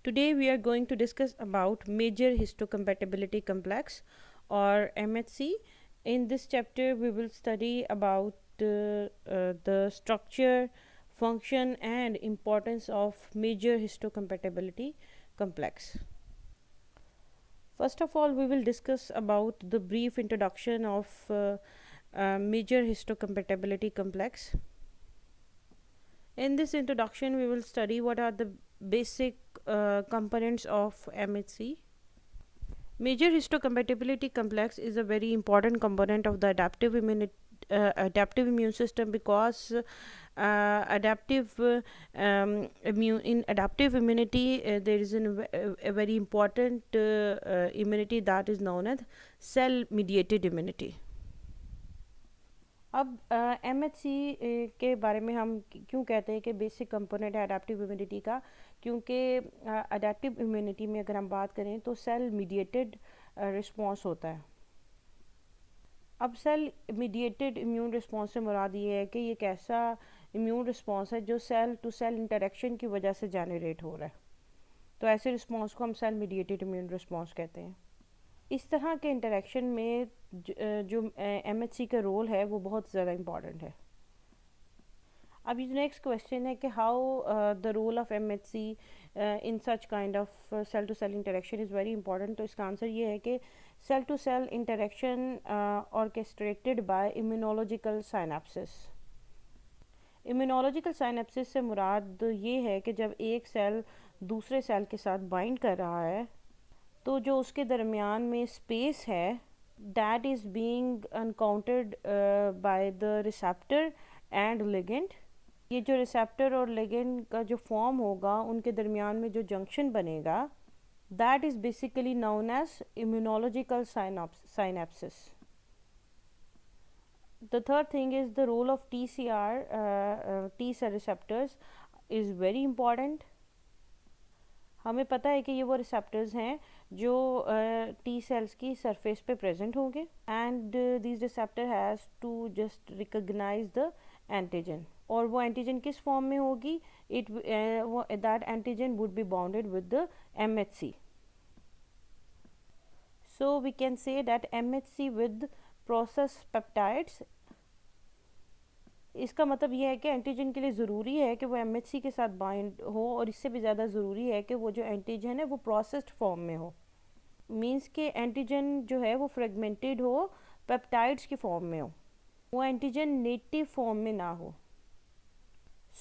Today we are going to discuss about major histocompatibility complex or MHC. In this chapter we will study about the structure, function and importance of major histocompatibility complex. First of all, we will discuss about the brief introduction of major histocompatibility complex. In this introduction we will study what are the basic components of MHC. Major histocompatibility complex is a very important component of the adaptive immune system because in adaptive immunity there is a very important immunity that is known as cell mediated immunity. अब MHC के बारे में हम क्यों कहते हैं कि basic component है अडेप्टिव इम्यूनिटी का, क्योंकि अडेप्टिव इम्यूनिटी में अगर हम बात करें तो सेल मीडिएटेड रिस्पॉन्स होता है. अब सेल मीडिएटेड इम्यून रिस्पॉन्स से मुराद ये है कि ये एक ऐसा इम्यून रिस्पॉन्स है जो सेल टू सेल इंटरेक्शन की वजह से जनरेट हो रहा है. तो ऐसे रिस्पॉन्स को हम सेल मीडिएटेड इम्यून रिस्पॉन्स कहते हैं. इस तरह के इंटरेक्शन में जो MHC का रोल है वो बहुत ज़्यादा इम्पॉर्टेंट है. अब ये नेक्स्ट क्वेश्चन है कि how the role of MHC in such kind of cell to cell interaction is very important. तो इसका आंसर ये है कि cell to cell interaction orchestrated by immunological synapsis. Immunological synapsis से मुराद ये है कि जब एक सेल दूसरे सेल के साथ बाइंड कर रहा है तो जो उसके दरमियान में स्पेस है that is being uncounted by the receptor and ligand. ये जो रिसेप्टर और लिगेंड का जो फॉर्म होगा उनके दरमियान में जो जंक्शन बनेगा that is basically known as immunological synapsis. The third thing is the role of TCR, T cell receptors is very important. हमें पता है कि ये वो रिसेप्टर्स हैं जो टी सेल्स की सरफेस पे प्रेजेंट होंगे and this receptor has to just recognise the antigen. और वो एंटीजन किस फॉर्म में होगी? That antigen would be bounded with the MHC. So we can say that MHC with process peptides. इसका मतलब ये है कि एंटीजन के लिए ज़रूरी है कि वो MHC के साथ बाइंड हो और इससे भी ज़्यादा ज़रूरी है कि वो जो एंटीजन है वो प्रोसेस्ड फॉर्म में हो. मींस कि एंटीजन जो है वो फ्रेगमेंटेड हो, पेप्टाइड्स की फॉर्म में हो, वो एंटीजन नेटिव फॉर्म में ना हो.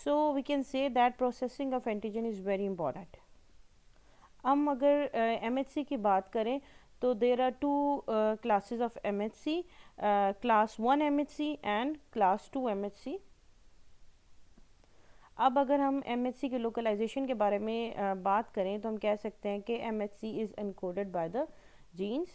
So we can say that processing of antigen is very important. हम अगर MHC की बात करें तो there are two classes of MHC, class 1 MHC and class 2 MHC. अब अगर हम MHC के लोकलाइजेशन के बारे में बात करें तो हम कह सकते हैं कि MHC is encoded by the genes.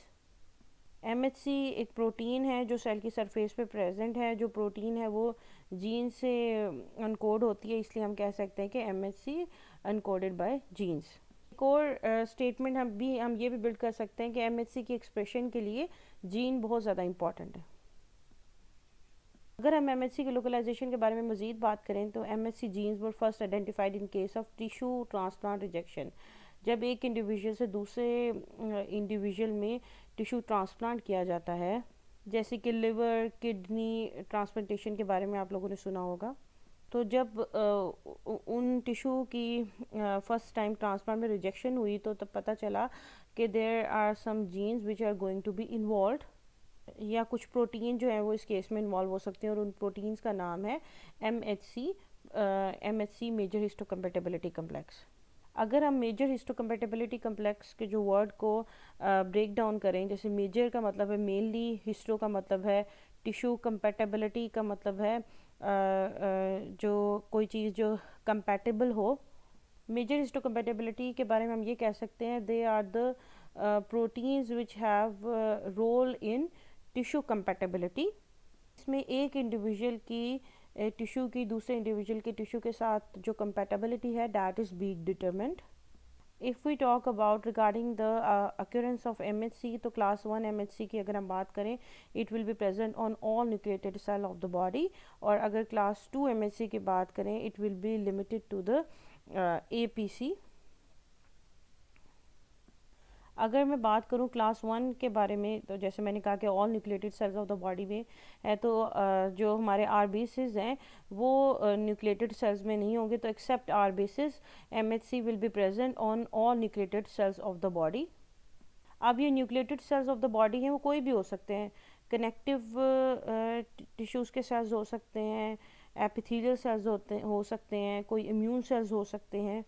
MHC एक प्रोटीन है जो सेल की सरफेस पे प्रेजेंट है. जो प्रोटीन है वो जीन से अनकोड होती है, इसलिए हम कह सकते हैं कि MHC अनकोडेड बाय जीन्स. एक और स्टेटमेंट हम ये भी बिल्ड कर सकते हैं कि MHC की एक्सप्रेशन के लिए जीन बहुत ज़्यादा इंपॉर्टेंट है. अगर हम MHC के लोकलाइजेशन के बारे में मज़ीद बात करें तो MHC genes were first identified in case of tissue transplant rejection. जब एक इंडिविजुअल से दूसरे इंडिविजुअल में टिश्यू ट्रांसप्लांट किया जाता है, जैसे कि लिवर किडनी ट्रांसप्लांटेशन के बारे में आप लोगों ने सुना होगा, तो जब उन टिश्यू की फर्स्ट टाइम ट्रांसप्लांट में रिजेक्शन हुई तो तब पता चला कि there are some genes which are going to be involve, या कुछ प्रोटीन जो है वो इस केस में इन्वॉल्व हो सकते हैं और उन प्रोटीन्स का नाम है MHC मेजर हिस्टोकम्पैटिबिलिटी कम्प्लेक्स. अगर हम मेजर हिस्टोकम्पैटिबिलिटी कम्प्लेक्स के जो वर्ड को ब्रेक डाउन करें, जैसे मेजर का मतलब है मेनली, हिस्टो का मतलब है टिश्यू, कंपैटिबिलिटी का मतलब है जो कोई चीज़ जो कंपैटिबल हो. मेजर हिस्टोकम्पैटिबिलिटी के बारे में हम ये कह सकते हैं they are the proteins which have role in tissue compatibility. इसमें एक इंडिविजुअल की टिश्यू की दूसरे इंडिविजुअल के टिश्यू के साथ जो कंपैटिबिलिटी है that is be determined. If we talk about regarding the occurrence of MHC, तो क्लास 1 MHC की अगर हम बात करें it will be present on all nucleated cell of the body. और अगर क्लास 2 MHC की बात करें it will be limited to the APC. अगर मैं बात करूं क्लास 1 के बारे में, तो जैसे मैंने कहा कि all nucleated cells of the body में है, तो जो हमारे आरबीसीज हैं वो न्यूक्लिएटेड सेल्स में नहीं होंगे, तो except RBCs MHC will be present on all nucleated cells of the body. अब ये nucleated cells of the body हैं वो कोई भी हो सकते हैं, कनेक्टिव टिश्यूज़ के सेल्स हो सकते हैं, एपिथेलियल सेल्स हो सकते हैं, कोई इम्यून सेल्स हो सकते हैं।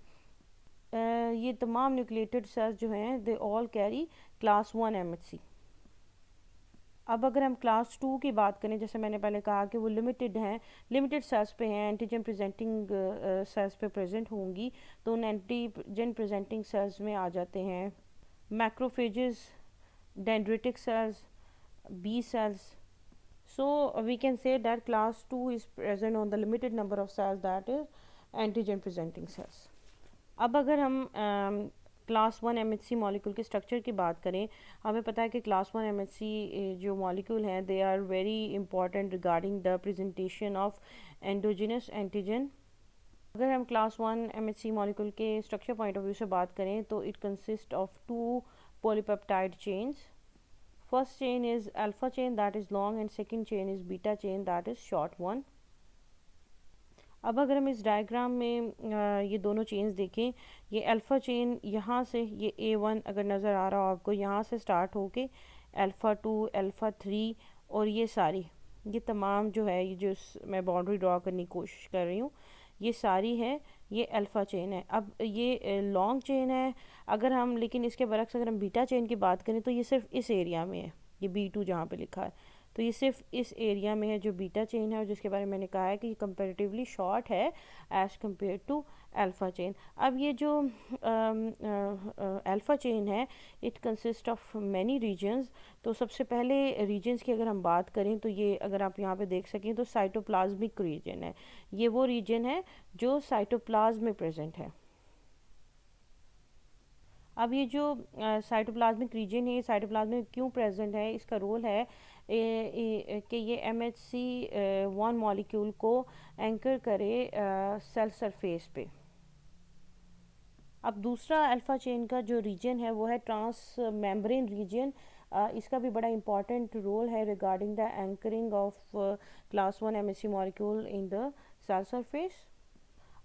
ये तमाम न्यूक्लिएटेड सेल्स जो हैं they all carry class 1 MHC. अब अगर हम क्लास 2 की बात करें, जैसे मैंने पहले कहा कि वो लिमिटेड हैं, लिमिटेड सेल्स पे हैं, एंटीजन प्रेजेंटिंग सेल्स पे प्रेजेंट होंगी, तो उन एंटीजन प्रेजेंटिंग सेल्स में आ जाते हैं macrophages, dendritic cells, B cells. So we can say that class 2 is present on the limited number of cells, that is antigen presenting cells. अब अगर हम क्लास 1 एमएचसी मॉलिक्यूल के स्ट्रक्चर की बात करें, हमें पता है कि क्लास 1 एमएचसी जो मॉलिक्यूल हैं they are very important regarding the presentation of endogenous antigen. अगर हम क्लास 1 एमएचसी मॉलिक्यूल के स्ट्रक्चर पॉइंट ऑफ व्यू से बात करें तो it consist of 2 polypeptide chains. First chain is alpha chain, that is long, and second chain is beta chain, that is short one. अब अगर हम इस डायग्राम में ये दोनों चेन्स देखें, ये अल्फ़ा चेन यहाँ से, ये A1 अगर नज़र आ रहा हो आपको, यहाँ से स्टार्ट होके अल्फ़ा 2, अल्फ़ा 3 और ये सारी, ये तमाम जो है, ये जो मैं बाउंड्री ड्रॉ करने की कोशिश कर रही हूँ, ये सारी है, ये अल्फ़ा चेन है. अब ये लॉन्ग चेन है. अगर हम, लेकिन इसके बरक्स अगर हम बीटा चेन की बात करें तो ये सिर्फ इस एरिया में है, ये B2 जहाँ पे लिखा है, तो ये सिर्फ इस एरिया में है जो बीटा चेन है, और जिसके बारे में मैंने कहा है कि ये कंपैरेटिवली शॉर्ट है as compare to alpha chain. अब ये जो अल्फ़ा चेन है, it consist of many regions. तो सबसे पहले रीजन्स की अगर हम बात करें तो ये अगर आप यहाँ पे देख सकें तो साइटोप्लाज्मिक रीजन है. ये वो रीजन है जो साइटोप्लाज्म में प्रेजेंट है. अब ये जो साइटोप्लाज्मिक रीजन है, ये साइटोप्लाज्म में क्यों प्रेजेंट है, इसका रोल है कि ये MHC1 मॉलिक्यूल को एंकर करे सेल सरफेस पे. अब दूसरा अल्फ़ा चेन का जो रीजन है वो है ट्रांस मेम्ब्रेन रीजन. इसका भी बड़ा इंपॉर्टेंट रोल है regarding the anchoring of class 1 MHC molecule in the cell surface.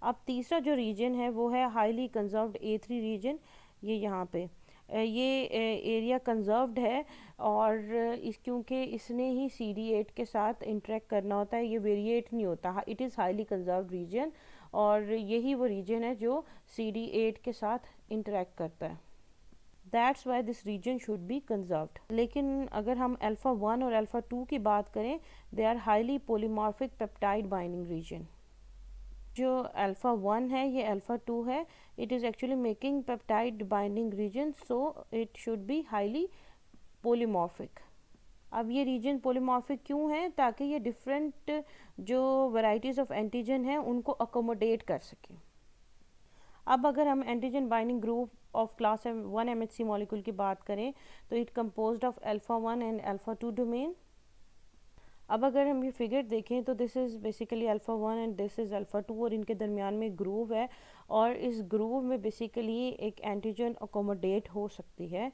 अब तीसरा जो रीजन है वो है हाईली कंजर्व्ड A3 रीजन. ये यहाँ पे ये एरिया कंजर्व्ड है, और क्योंकि इसने ही CD8 के साथ इंटरेक्ट करना होता है, ये वेरिएट नहीं होता. It is highly conserved region, और यही वो रीजन है जो CD8 के साथ इंटरेक्ट करता है. That's why this region should be conserved. लेकिन अगर हम अल्फ़ा 1 और अल्फ़ा 2 की बात करें, they are highly polymorphic peptide binding region. जो अल्फ़ा 1 है, ये अल्फ़ा 2 है, it is actually making peptide binding region, so it should be highly polymorphic. अब ये रीजन पोलीमॉर्फिक क्यों है, ताकि ये डिफरेंट जो वैरायटीज़ ऑफ एंटीजन हैं उनको अकोमोडेट कर सकें. अब अगर हम antigen binding group of class 1 MHC molecule की बात करें तो it composed of alpha 1 and alpha 2 domain. अब अगर हम ये फिगर देखें तो this is basically alpha 1 and this is alpha 2, और इनके दरमियान में ग्रूव है, और इस ग्रूव में बेसिकली एक एंटीजन अकोमोडेट हो सकती है.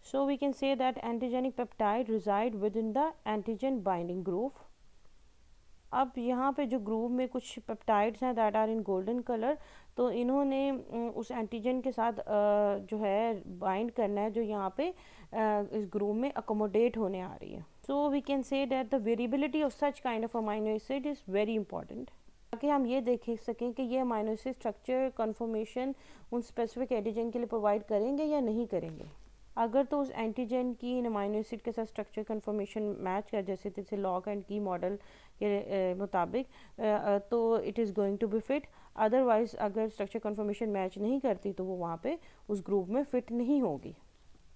So we can say that antigenic peptide reside within the antigen binding groove. अब यहाँ पे जो ग्रूव में कुछ पेप्टाइड्स हैं that are in golden colour, तो इन्होंने उस एंटीजन के साथ जो है बाइंड करना है, जो यहाँ पे इस ग्रूव में अकोमोडेट होने आ रही है. So we can say that the variability of such kind of amino acid is very important, ताकि हम ये देख सकें कि ये अमाइनो एसिड स्ट्रक्चर कन्फर्मेशन उन स्पेसिफिक एंटीजन के लिए प्रोवाइड करेंगे या नहीं करेंगे. अगर तो उस एंटीजन की इन अमाइनो एसिड के साथ स्ट्रक्चर कन्फर्मेशन मैच कर, जैसे लॉक एंड की मॉडल के मुताबिक, तो it is going to be fit. Otherwise अगर स्ट्रक्चर कन्फर्मेशन मैच नहीं करती तो वो वहाँ पे उस ग्रुप में फिट नहीं होगी.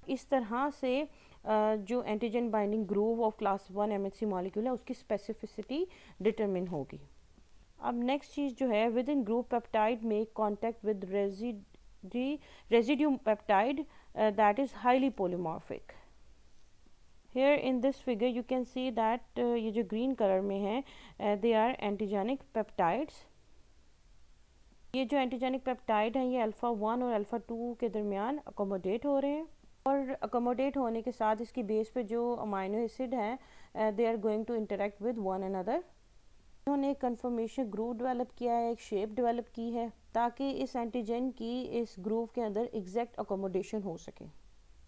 इस तरह से जो antigen binding group of class 1 MHC molecule है उसकी स्पेसिफिसिटी डिटरमिन होगी. अब नेक्स्ट चीज़ जो है, with in group peptide make contact with residue peptide that is highly polymorphic. Here in this figure you can see that ये जो green color में है they are antigenic peptides. ये जो एंटीजेनिक पेप्टाइड हैं ये अल्फ़ा 1 और अल्फ़ा 2 के दरमियान अकोमोडेट हो रहे हैं, और अकोमोडेट होने के साथ इसकी बेस पे जो अमाइनो एसिड हैं they are going to interact with one another. उन्होंने एक कन्फर्मेशन ग्रूव डेवलप किया है, एक शेप डेवलप की है, ताकि इस एंटीजन की इस ग्रूव के अंदर एग्जैक्ट अकोमोडेशन हो सके,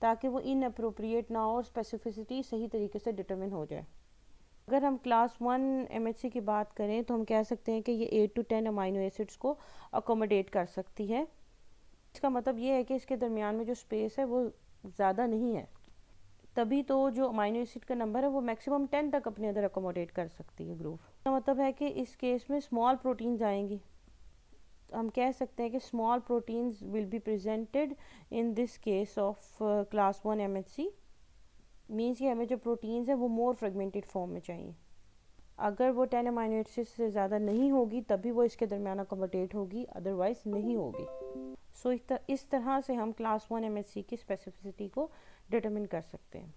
ताकि वो इनअप्रोप्रिएट ना हो और स्पेसिफिसिटी सही तरीके से डिटरमिन हो जाए। अगर हम क्लास 1 MHC की बात करें तो हम कह सकते हैं कि ये 8 to 10 अमाइनो एसिड्स को अकोमोडेट कर सकती है। इसका मतलब ये है कि इसके दरमियान में जो स्पेस है वो ज़्यादा नहीं है, तभी तो जो अमाइनो एसिड का नंबर है वो मैक्सिमम 10 तक अपने अंदर अकोमोडेट कर सकती है ग्रुप। इसका मतलब है कि इस केस में स्मॉल प्रोटीन्स आएंगी, तो हम कह सकते हैं कि small proteins will be presented in this case of class 1 MHC। Means कि हमें जो प्रोटीन्स है वो मोर फ्रेगमेंटेड फॉर्म में चाहिए। अगर वो 10 अमाइनो एसिड से ज़्यादा नहीं होगी तभी वो इसके दरमियान अकोमोडेट होगी, अदरवाइज नहीं होगी। सो इस तरह से हम क्लास 1 MHC की स्पेसिफिसिटी को डिटरमिन कर सकते हैं।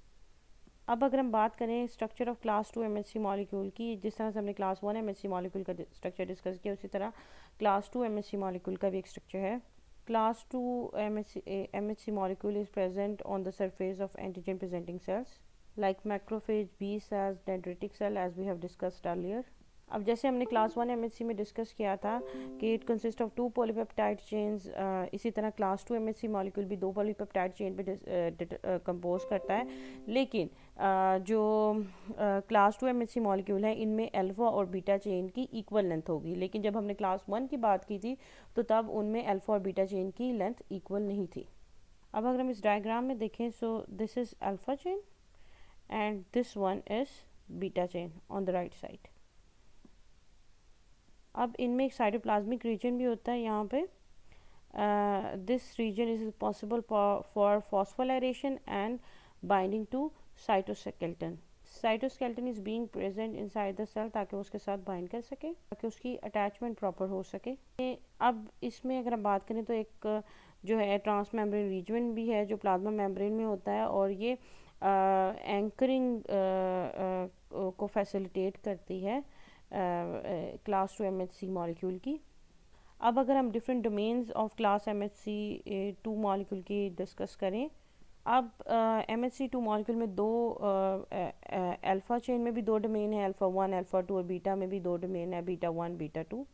अब अगर हम बात करें structure of class 2 MHC molecule की, जिस तरह से हमने क्लास 1 MHC मॉलिक्यूल का स्ट्रक्चर डिस्कस किया, उसी तरह क्लास 2 MHC मॉलिक्यूल का भी एक स्ट्रक्चर है। Class 2 MHC molecule is present on the surface of antigen presenting cells like macrophage, B cells, dendritic cell as we have discussed earlier. अब जैसे हमने क्लास 1 MHC में डिस्कस किया था कि it consist of 2 polypeptide chains, इसी तरह class 2 MHC molecule भी 2 पॉलीपेप्टाइड चेन पे कंपोज करता है, लेकिन जो क्लास 2 MHC मॉलिक्यूल है इनमें अल्फा और बीटा चेन की इक्वल लेंथ होगी, लेकिन जब हमने क्लास 1 की बात की थी तो तब उनमें अल्फा और बीटा चेन की लेंथ इक्वल नहीं थी। अब अगर हम इस डायग्राम में देखें, so this is alpha chain and this one is beta chain on the right side. अब इनमें एक साइटोप्लाज्मिक रीजन भी होता है यहाँ पे। This region is possible for phosphorylation and binding to cytoskeleton. Cytoskeleton is being present inside the cell ताकि उसके साथ बाइंड कर सके, ताकि उसकी अटैचमेंट प्रॉपर हो सके। अब इसमें अगर हम बात करें तो एक जो है ट्रांस मेम्ब्रेन रीजन भी है जो प्लाज्मा मेम्ब्रेन में होता है, और ये एंकरिंग को फैसिलिटेट करती है क्लास 2 MHC मॉलिक्यूल की। अब अगर हम different domains of class MHC 2 molecule की डिस्कस करें, अब MHC 2 मॉलिक्यूल में दो अल्फ़ा चेन में भी 2 डोमेन है, अल्फ़ा 1 अल्फ़ा 2, और बीटा में भी 2 डोमेन है, बीटा 1 बीटा 2।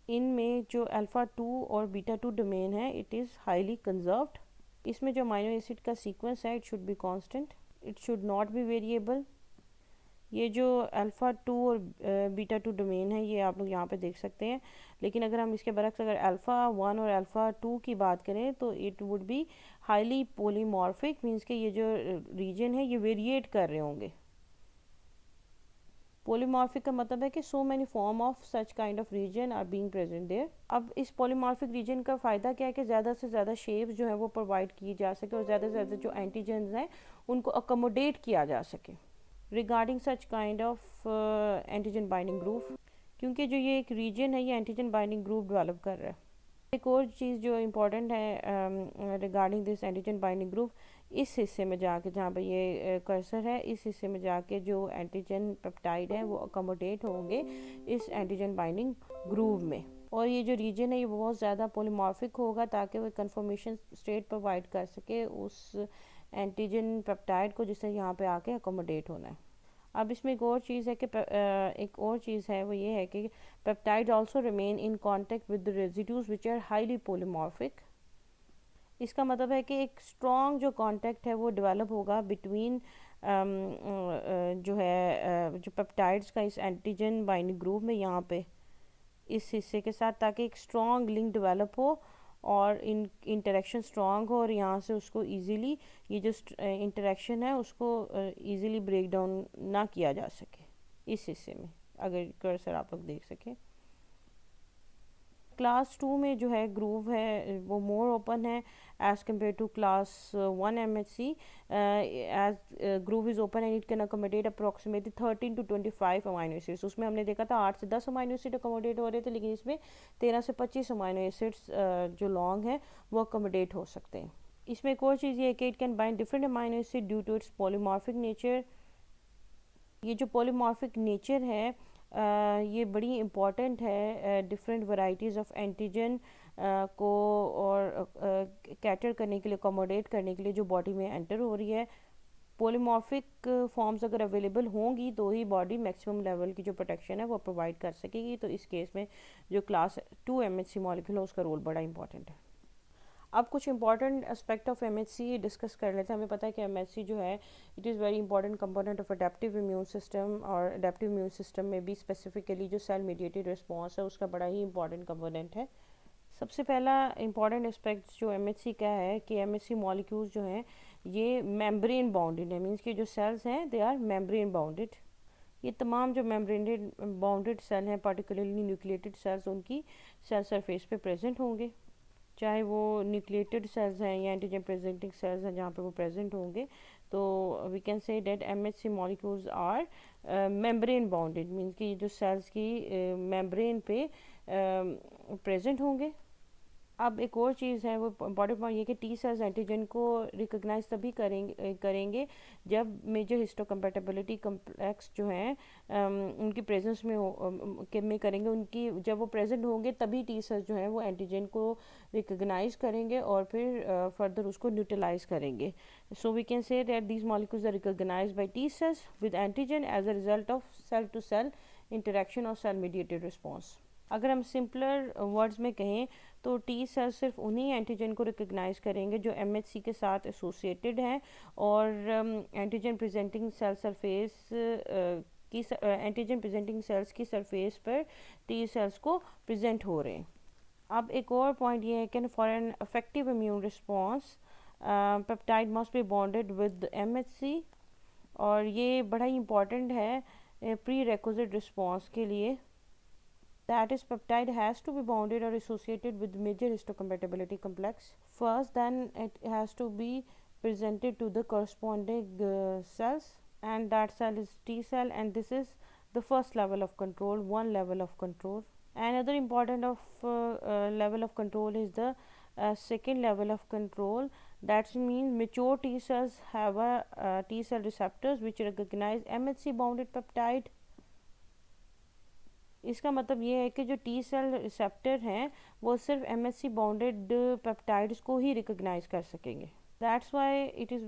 इनमें जो अल्फ़ा 2 और बीटा 2 डोमेन है इट इज़ हाईली कंजर्व्ड। इसमें जो अमाइनो एसिड का सीक्वेंस है it should be constant, it should not be variable. ये जो अल्फ़ा 2 और बीटा 2 डोमेन है ये आप लोग यहाँ पे देख सकते हैं, लेकिन अगर हम इसके बरक्स अगर अल्फ़ा 1 और अल्फ़ा 2 की बात करें तो it would be highly polymorphic, means कि ये जो रीजन है ये वेरिएट कर रहे होंगे। पोलीमॉर्फिक का मतलब है कि so many form of such kind of region are being present there. अब इस पोलीमॉर्फिक रीजन का फ़ायदा क्या है कि ज़्यादा से ज़्यादा शेप्स जो है वो प्रोवाइड की जा सके, और ज़्यादा से ज़्यादा जो एंटीजन्स हैं उनको अकोमोडेट किया जा सके regarding such kind of antigen binding group, क्योंकि जो ये एक रीजन है ये एंटीजन बाइंडिंग ग्रुप डेवलप कर रहा है। एक और चीज़ जो इम्पोर्टेंट है regarding this antigen binding group, इस हिस्से में जाके जहाँ पे ये कर्सर है इस हिस्से में जाके जो एंटीजन पेप्टाइड है वो अकोमोडेट होंगे इस एंटीजन बाइंडिंग ग्रुव में, और ये जो रीजन है ये बहुत ज़्यादा पोलीमॉर्फिक होगा ताकि वो कन्फर्मेशन स्टेट प्रोवाइड कर सके उस एंटीजन पेप्टाइड को जिससे यहाँ पे आके अकोमोडेट होना है। अब इसमें एक और चीज़ है कि एक और चीज़ है वो ये है कि peptide also remain in contact with the residues which are highly polymorphic. इसका मतलब है कि एक स्ट्रॉन्ग जो कांटेक्ट है वो डेवलप होगा बिटवीन जो है जो पेप्टाइड्स का इस एंटीजन बाइंडिंग ग्रुप में यहाँ पे इस हिस्से के साथ, ताकि एक स्ट्रॉन्ग लिंक डेवलप हो और इंटरेक्शन स्ट्रॉन्ग हो, और यहाँ से उसको इजीली ये जो इंटरेक्शन है उसको इजीली ब्रेक डाउन ना किया जा सके इस हिस्से में, अगर कर्सर आप लोग देख सकें। क्लास 2 में जो है ग्रूव है वो मोर ओपन है as compare to class 1 MHC, as groove is open and it can accommodate approximately 13 to 25 amino acids. उसमें हमने देखा था 8 से 10 अमाइनो एसिड अकोमोडेट हो रहे थे, लेकिन इसमें 13 से 25 अमाइनो एसिड्स जो लॉन्ग है वो अकोमोडेट हो सकते हैं। इसमें एक और चीज़ ये है कि it can bind different amino acid due to its polymorphic nature. ये जो पॉलीमॉर्फिक नेचर है ये बड़ी इम्पॉर्टेंट है डिफरेंट वैरायटीज़ ऑफ एंटीजन को और कैटर करने के लिए, अकोमोडेट करने के लिए जो बॉडी में एंटर हो रही है। पोलीमॉर्फिक फॉर्म्स अगर अवेलेबल होंगी तो ही बॉडी मैक्सिमम लेवल की जो प्रोटेक्शन है वो प्रोवाइड कर सकेगी। तो इस केस में जो क्लास 2 MHC मॉलिक्यूल है उसका रोल बड़ा इंपॉर्टेंट है। अब कुछ important aspect of MHC discuss कर लेते हैं। हमें पता है कि MHC जो है it is very important component of adaptive immune system, और अडेप्टिव इम्यून सिस्टम में भी स्पेसिफिकली जो सेल मीडिएटेड रिस्पॉन्स है उसका बड़ा ही इंपॉर्टेंट कंपोनेंट है। सबसे पहला इंपॉर्टेंट एस्पेक्ट जो MHC का है कि MHC मॉलिक्यूल्स जो हैं ये मेम्ब्रेन बाउंडेड है, मींस कि जो सेल्स हैं दे आर मेम्ब्रेन बाउंडेड। ये तमाम जो मेम्ब्रेन बाउंडेड सेल हैं, पर्टिकुलरली न्यूक्लिएटेड सेल्स, उनकी सेल सरफेस पे प्रेजेंट होंगे, चाहे वो न्यूक्लिएटेड सेल्स हैं या एंटीजन प्रेजेंटिंग सेल्स हैं जहाँ पे वो प्रेजेंट होंगे। तो we can say that MHC molecules are membrane bounded, means कि जो सेल्स की मेम्ब्रेन पे प्रेजेंट होंगे। अब एक और चीज़ है, वो इम्पॉर्टेंट पॉइंट ये कि टी सेल्स एंटीजन को रिकॉग्नाइज तभी करेंगे जब मेजर हिस्टोकम्पैटिबिलिटी कम्प्लेक्स जो हैं उनकी प्रेजेंस में में करेंगे, उनकी जब वो प्रेजेंट होंगे तभी टी सेल्स जो हैं वो एंटीजन को रिकॉग्नाइज करेंगे और फिर फर्दर उसको न्यूट्रलाइज करेंगे। So we can say that these molecules are recognise by T cells with antigen as a result of cell to cell interaction और सेल मीडिएटेड रिस्पॉन्स। अगर हम सिंपलर वर्ड्स में कहें तो टी सेल सिर्फ उन्हीं एंटीजन को रिकॉग्नाइज करेंगे जो MHC के साथ एसोसिएटेड हैं और एंटीजन प्रेजेंटिंग सेल सरफेस की एंटीजन प्रेजेंटिंग सेल्स की सरफेस पर टी सेल्स को प्रेजेंट हो रहे हैं। अब एक और पॉइंट ये है कि for an effective immune response peptide must be bonded with MHC, और ये बड़ा ही इंपॉर्टेंट है प्री रिक्विजिट रिस्पॉन्स के लिए। That is, peptide has to be bonded or associated with major histocompatibility complex first, then it has to be presented to the corresponding cells, and that cell is T cell, and this is the first level of control, one level of control. Another important level of control is the second level of control. That means mature T cells have a T cell receptors which recognize MHC bounded peptide. इसका मतलब ये है कि जो T cell receptor हैं वो सिर्फ MHC bounded peptides को ही रिकॉग्नाइज कर सकेंगे। That's why it is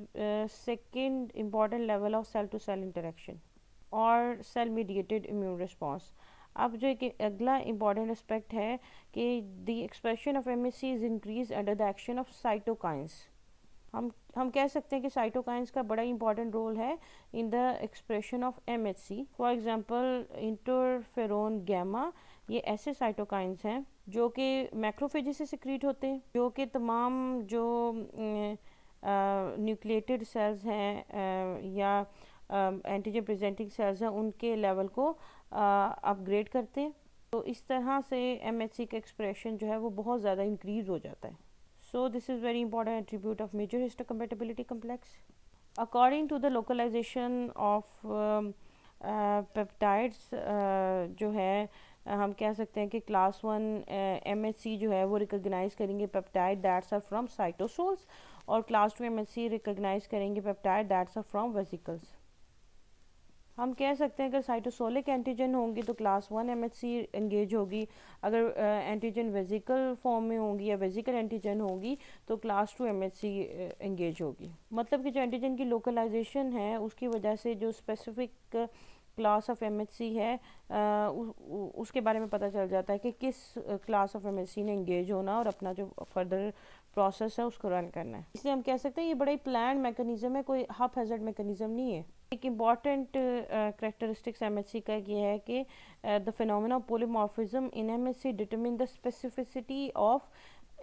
second important level of cell to cell interaction और सेल मीडिएटेड इम्यून रिस्पॉन्स। अब जो एक अगला इम्पॉर्टेंट एस्पेक्ट है कि the expression of MHC is increase under the action of cytokines. हम कह सकते हैं कि साइटोकाइंस का बड़ा इंपॉर्टेंट रोल है in the expression of MHC। For example interferon gamma, ये ऐसे साइटोकाइंस हैं जो कि मैक्रोफेजेस से सिक्रीट होते हैं, जो कि तमाम जो न्यूक्लिएटेड सेल्स हैं या एंटीजन प्रेजेंटिंग सेल्स हैं उनके लेवल को अपग्रेड करते हैं। तो इस तरह से MHC का एक्सप्रेशन जो है वो बहुत ज़्यादा इंक्रीज हो जाता है। So this is very important attribute of major histocompatibility complex. According to the localization of peptides, जो है हम कह सकते हैं कि क्लास 1 MHC जो है वो रिकॉग्नाइज करेंगे peptide that's are from cytosols, और क्लास 2 MHC रिकॉग्नाइज करेंगे peptide that's are from vesicles. हम कह सकते हैं अगर साइटोसोलिक एंटीजन होंगी तो क्लास 1 MHC एंगेज होगी, अगर एंटीजन वेजिकल फॉर्म में होंगी या वेजिकल एंटीजन होगी तो क्लास 2 MHC एंगेज होगी। मतलब कि जो एंटीजन की लोकलाइजेशन है उसकी वजह से जो स्पेसिफिक क्लास ऑफ MHC है उसके बारे में पता चल जाता है कि किस क्लास ऑफ MHC ने एंगेज होना और अपना जो फर्दर प्रोसेस है उसको रन करना है। इसलिए हम कह सकते हैं ये बड़ा ही प्लान मैकेनिज्म है, कोई हाफ हैजर्ड मैकेनिज्म नहीं है। एक इम्पॉर्टेंट करेक्टरिस्टिक्स MHC का ये है कि the phenomena of polymorphism in MHC determine the specificity of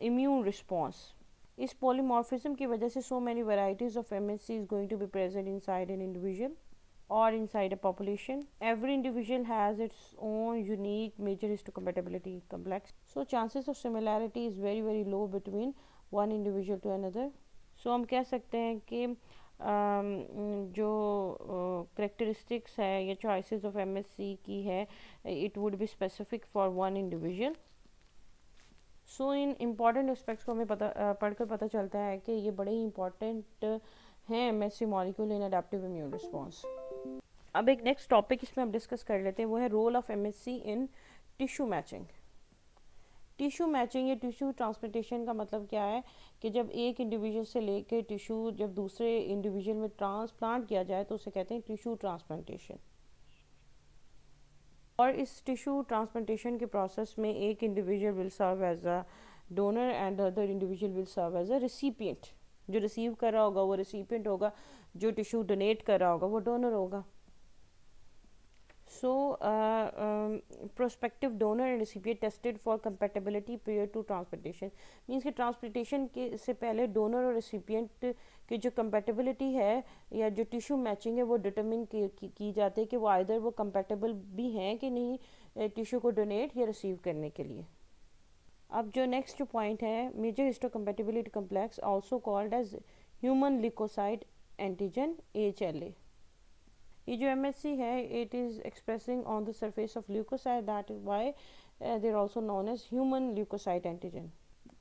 immune response. इस पोलीमॉर्फिज्म की वजह से so many varieties of MHC is going to be present inside an individual or inside a population. Every individual has its own unique major histocompatibility complex, so chances of similarity is very low between one individual to another. So हम कह सकते हैं कि जो characteristics है या choices of MHC की है it would be specific for one individual. So in important aspects को हमें पढ़कर पता चलता है कि ये बड़े ही important हैं MHC molecule in adaptive immune response. अब एक नेक्स्ट टॉपिक इसमें हम डिस्कस कर लेते हैं, वो है role of MHC in tissue matching. Tissue matching या टिश्यू ट्रांसप्लांटेशन का मतलब क्या है कि जब एक इंडिविजुअल से लेकर टिश्यू जब दूसरे इंडिविजुअल में ट्रांसप्लांट किया जाए तो उसे कहते हैं टिश्यू ट्रांसप्लांटेशन। और इस टिश्यू ट्रांसप्लांटेशन के प्रोसेस में एक individual will serve as a donor and other individual will serve as a recipient. जो रिसीव कर रहा होगा वो रिसिपिएंट होगा, जो टिश्यू डोनेट कर रहा होगा वो डोनर होगा। So, prospective donor and recipient tested for compatibility prior to transplantation. Means कि ट्रांसप्लांटेशन के से पहले डोनर और रिसिपिएंट की जो compatibility है या जो टिश्यू मैचिंग है वो डिटरमिन की जाती है कि वो आइदर वो compatible भी हैं कि नहीं टिश्यू को डोनेट या रिसीव करने के लिए। अब जो नेक्स्ट जो पॉइंट है, major histocompatibility complex also called as human leukocyte antigen HLA। ये जो MHC है, it is expressing on the surface of leukocyte, that is why they are also known as human leukocyte antigen.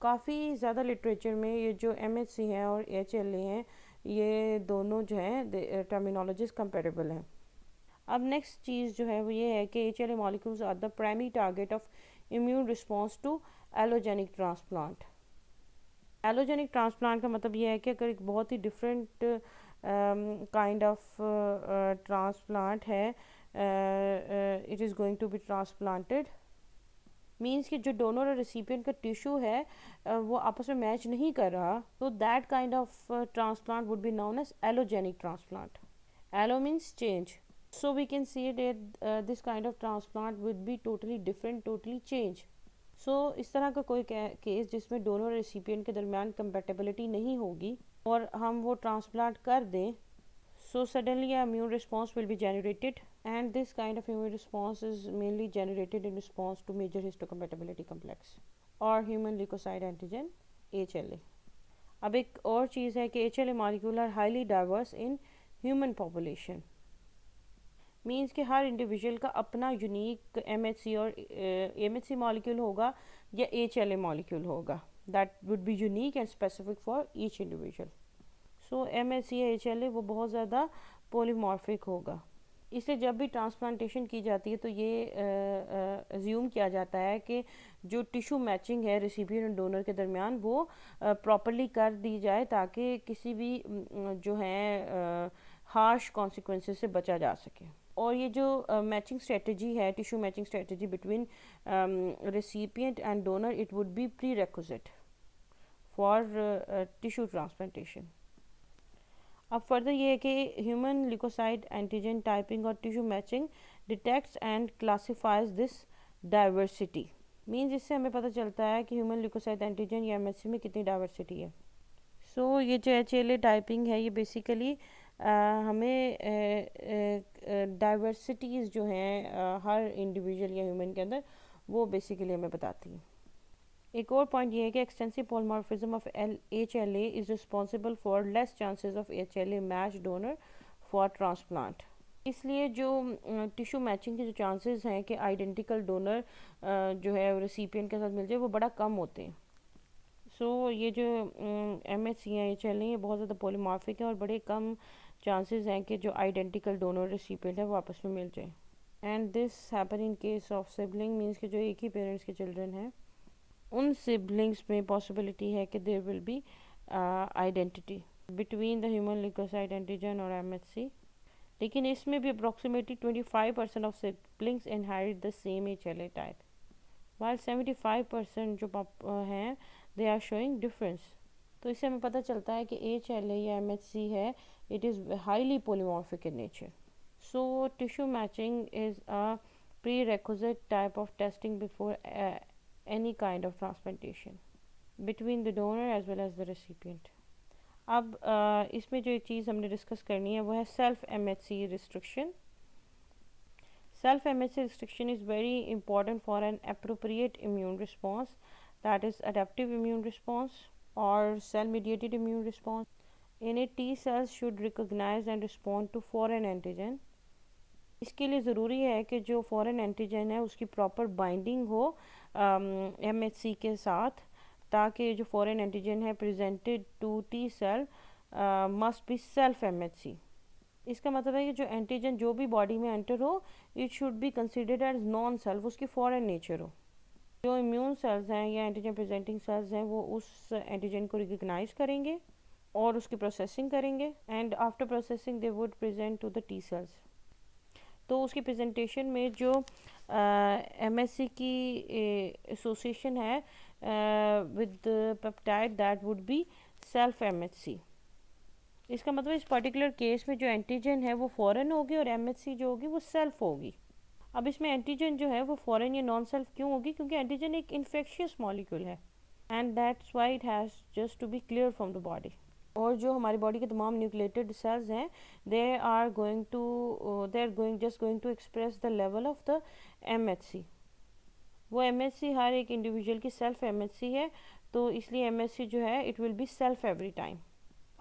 काफ़ी ज़्यादा literature में ये जो MHC हैं और HLA हैं, ये दोनों जो हैं टर्मिनोलॉजीज कंपेरेबल हैं। अब नेक्स्ट चीज़ जो है वो ये है कि HLA molecules are the primary target of immune response to allogenic transplant. Allogenic transplant का मतलब ये है कि अगर एक बहुत ही डिफरेंट काइंड ऑफ ट्रांसप्लांट है, it is going to be transplanted, means कि जो डोनर और रिसिपिएंट का टिश्यू है वो आपस में मैच नहीं कर रहा, तो that kind of transplant would be known as allogenic transplant. Allo means change, so we can see that this kind of transplant would be totally different, totally change. So इस तरह का कोई केस जिसमें donor और recipient के दरमियान compatibility नहीं होगी और हम वो ट्रांसप्लांट कर दें, so suddenly immune response will be generated and this kind of immune response is mainly generated in response to major histocompatibility complex और ह्यूमन ल्यूकोसाइट एंटीजन HLA। अब एक और चीज़ है कि HLA molecule are highly diverse in human population. Means कि हर individual का अपना यूनिक MHC और MHC मॉलिक्यूल होगा या HLA मॉलिक्यूल होगा, that would be unique and specific for each individual. So MHC या HLA वो बहुत ज़्यादा पॉलीमॉर्फिक होगा। इसे जब भी ट्रांसप्लांटेशन की जाती है तो ये अज्यूम किया जाता है कि जो टिश्यू मैचिंग है रिसिपिएंट और डोनर के दरमियान वो प्रॉपरली कर दी जाए ताकि किसी भी जो है हार्श कॉन्सिक्वेंसेस से बचा जा सके। और ये जो मैचिंग स्ट्रेटजी है, tissue matching strategy between recipient and donor, it would B pre requisite for tissue transplantation. अब फर्दर ये है कि ह्यूमन ल्यूकोसाइट एंटीजन टाइपिंग और tissue matching detects and classifies this diversity. Means इससे हमें पता चलता है कि ह्यूमन ल्यूकोसाइट एंटीजन या MHC में कितनी डाइवर्सिटी है। सो ये जो HLA टाइपिंग है ये बेसिकली हमें डाइवर्सिटीज़ जो हैं हर इंडिविजुअल या ह्यूमन के अंदर वो बेसिकली हमें बताती हैं। एक और पॉइंट ये है कि extensive polymorphism of HLA is responsible for less chances of HLA match donor for transplant. इसलिए जो टिश्यू मैचिंग के जो चांसेस हैं कि आइडेंटिकल डोनर जो है रेसिपिएंट के साथ मिल जाए वो बड़ा कम होते हैं। सो ये जो MHC हैं HLA ये बहुत ज़्यादा पॉलीमॉर्फिक है और बड़े कम चांसेस हैं कि जो आइडेंटिकल डोनर रेसिपिएंट है वो आपस में मिल जाए। And this happen in case of sibling, means कि जो एक ही पेरेंट्स के चिल्ड्रन हैं उन सिबलिंग्स में पॉसिबिलिटी है कि there will be identity between the human leukocyte antigen और MHC। लेकिन इसमें भी approximately 25% of siblings inherit the same HLA type, while 75% जो हैं दे आर शोइंग डिफरेंस। तो इससे हमें पता चलता है कि HLA या MHC है, it is highly polymorphic in nature. So tissue matching is a prerequisite type of testing before any kind of transplantation between the donor as well as the recipient. अब इसमें जो एक चीज़ हमने डिस्कस करनी है वो है self MHC restriction. Self MHC restriction is very important for an appropriate immune response, that is adaptive immune response or cell mediated immune response. In it, T cells should recognize and respond to foreign antigen. इसके लिए ज़रूरी है कि जो foreign antigen है उसकी proper binding हो MHC के साथ, ताकि जो फॉरेन एंटीजन है presented to T cell must be self MHC। इसका मतलब है कि जो एंटीजन जो भी बॉडी में एंटर हो, it should be considered as non self, उसकी फॉरेन नेचर हो। जो इम्यून सेल्स हैं या एंटीजन प्रेजेंटिंग सेल्स हैं वो उस एंटीजन को रिकग्नाइज करेंगे और उसकी प्रोसेसिंग करेंगे, and after processing they would present to the T cells. तो उसकी प्रेजेंटेशन में जो एमएससी की एसोसिएशन है with peptide, that would be self MHC. इसका मतलब इस पर्टिकुलर केस में जो एंटीजन है वो फॉरेन होगी और एमएचसी जो होगी वो सेल्फ होगी। अब इसमें एंटीजन जो है वो फॉरेन या नॉन सेल्फ क्यों होगी? क्योंकि एंटीजन एक इन्फेक्शियस मॉलिक्यूल है and that's why it has just to be clear from the body. और जो हमारी बॉडी के तमाम न्यूक्लिएटेड सेल्स हैं, they are going to express the level of the MHC. वो एमएचसी हर एक इंडिविजुअल की सेल्फ एमएचसी है, तो इसलिए एमएचसी जो है it will be self every time.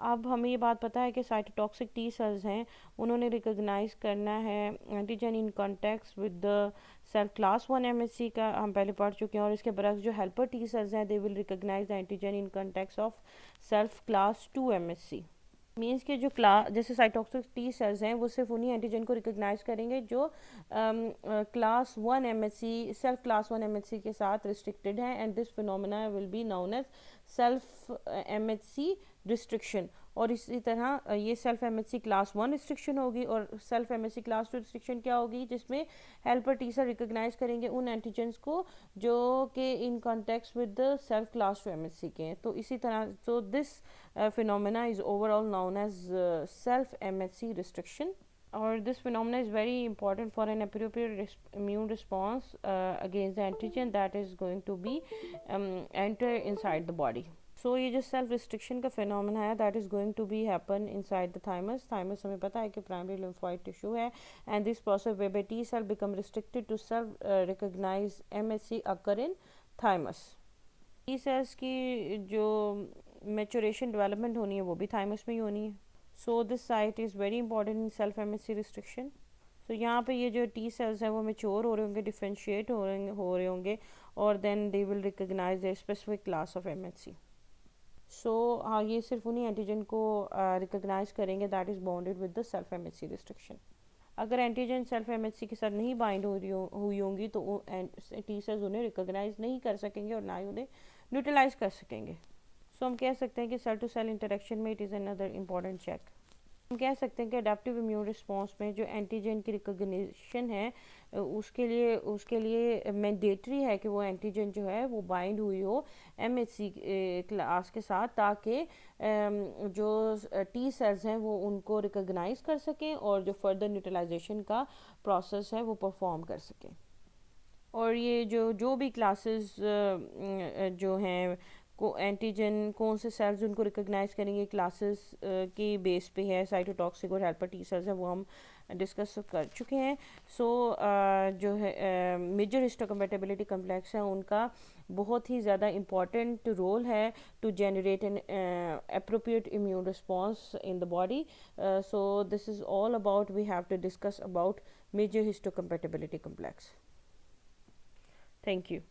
अब हमें ये बात पता है कि साइटोटॉक्सिक टी सेल्स हैं, उन्होंने रिकॉग्नाइज करना है antigen in context with the cell class 1 MHC का हम पहले पढ़ चुके हैं। और इसके बरक्स जो हेल्पर टी सेल्स हैं, they will recognise the antigen in context of self class 2 MHC. Means के जो जैसे साइटोक्सिक टी सेल्स हैं वो सिर्फ उन्हीं एंटीजन को रिकॉग्नाइज करेंगे जो class 1 MHC self class 1 MHC के साथ रिस्ट्रिक्टेड है, and this phenomena will be known as self MHC restriction. और इसी तरह ये सेल्फ एमएचसी क्लास 1 रिस्ट्रिक्शन होगी, और सेल्फ एमएचसी क्लास 2 रिस्ट्रिक्शन क्या होगी? जिसमें हेल्पर टी सेल रिकॉग्नाइज करेंगे उन एंटीजन्स को जो कि इन context with the self class 2 MHC के हैं। तो इसी तरह तो this phenomena is overall known as self MHC restriction, or this phenomena is very important for an appropriate immune response against the antigen that is going to be enter inside the body. So ये जो self restriction का phenomena है that is going to be happen inside the thymus. Thymus हमें पता है कि primary lymphoid tissue है, and this process where T cell become restricted to self recognise MHC occur in thymus. T cells की जो maturation development होनी है वो भी थाइमस में ही होनी है। So this site is very important in self MHC restriction. So यहाँ पे ये जो टी सेल्स हैं वो मेच्योर हो रहे होंगे, डिफ्रेंशिएट हो रहे होंगे, और then they will recognise a specific class of MHC. So हाँ, ये सिर्फ उन्हीं एंटीजन को रिकॉग्नाइज करेंगे that is bounded with the self MHC restriction. अगर एंटीजन सेल्फ एमएचसी के साथ नहीं बाइंड हुई होंगी तो टी सेल्स उन्हें रिकॉग्नाइज नहीं कर सकेंगे और ना ही उन्हें न्यूट्रलाइज कर सकेंगे। सो हम कह सकते हैं कि सेल टू सेल इंटरेक्शन में it is another important check. हम कह सकते हैं कि अडेप्टिव इम्यून रिस्पॉन्स में जो एंटीजन की रिकॉग्निशन है उसके लिए मैंडेटरी है कि वो एंटीजन जो है वो बाइंड हुई हो एमएचसी क्लास के साथ, ताकि जो टी सेल्स हैं वो उनको रिकॉग्नाइज कर सकें और जो फर्दर न्यूट्रलाइजेशन का प्रोसेस है वो परफॉर्म कर सकें। और ये जो भी क्लासेस जो हैं को एंटीजन कौन से सेल्स उनको रिकॉग्नाइज करेंगे क्लासेस की बेस पे है, साइटोटॉक्सिक और हेल्पर टी सेल्स हैं वो हम डिस्कस कर चुके हैं। सो जो है मेजर हिस्टोकम्पैटिबिलिटी कम्प्लेक्स है उनका बहुत ही ज़्यादा इम्पॉर्टेंट रोल है to generate an appropriate immune response in the body. So this is all about we have to discuss about major histocompatibility complex. Thank you.